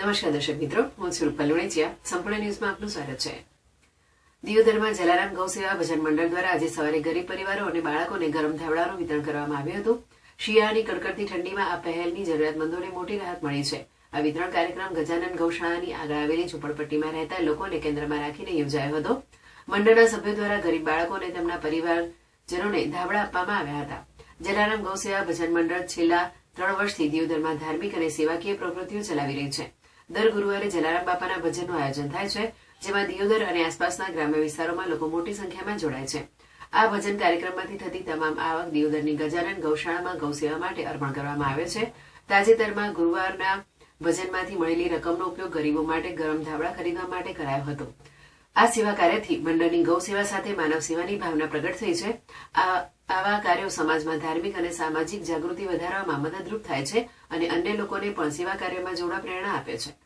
નમસ્કાર દર્શક મિત્રો, હું છું રૂપલ લુણીચિયા. સંપૂર્ણ ન્યૂઝમાં આપનું સ્વાગત છે. દિયોદરમાં જલારામ ગૌસેવા ભજન મંડળ દ્વારા આજે સવારે ગરીબ પરિવારો અને બાળકોને ગરમ ધાબળાનું વિતરણ કરવામાં આવ્યું હતું. શિયાળાની કડકડતી ઠંડીમાં આ પહેલની જરૂરિયાતમંદોને મોટી રાહત મળી છે. આ વિતરણ કાર્યક્રમ ગજાનન ગૌશાળાની આગળ આવેલી ઝૂંપડપટ્ટીમાં રહેતા લોકોને કેન્દ્રમાં રાખીને યોજાયો હતો. મંડળના સભ્યો દ્વારા ગરીબ બાળકો અને તેમના પરિવારજનોને ધાબળા આપવામાં આવ્યા હતા. જલારામ ગૌસેવા ભજન મંડળ છેલ્લા 3 વર્ષથી દિયોદરમાં ધાર્મિક અને સેવાકીય પ્રવૃત્તિઓ ચલાવી રહી છે. દર ગુરુવારે જલારામ બાપાના ભજનનું આયોજન થાય છે, જેમાં દિયોદર અને આસપાસના ગ્રામ્ય વિસ્તારોમાં લોકો મોટી સંખ્યામાં જોડાય છે. આ ભજન કાર્યક્રમમાંથી થતી તમામ આવક દિયોદરની ગજાનન ગૌશાળામાં ગૌસેવા માટે અર્પણ કરવામાં આવે છે. તાજેતરમાં ગુરુવારના ભજનમાંથી મળેલી રકમનો ઉપયોગ ગરીબો માટે ગરમ ધાબળા ખરીદવા માટે કરાયો હતો. આ સેવા કાર્યથી મંડળની ગૌસેવા સાથે માનવ સેવાની ભાવના પ્રગટ થઈ છે. આવા કાર્યો સમાજમાં ધાર્મિક અને સામાજિક જાગૃતિ વધારવામાં મદદરૂપ થાય છે અને અન્ય લોકોને પણ સેવા કાર્યમાં જોડા પ્રેરણા આપે છે.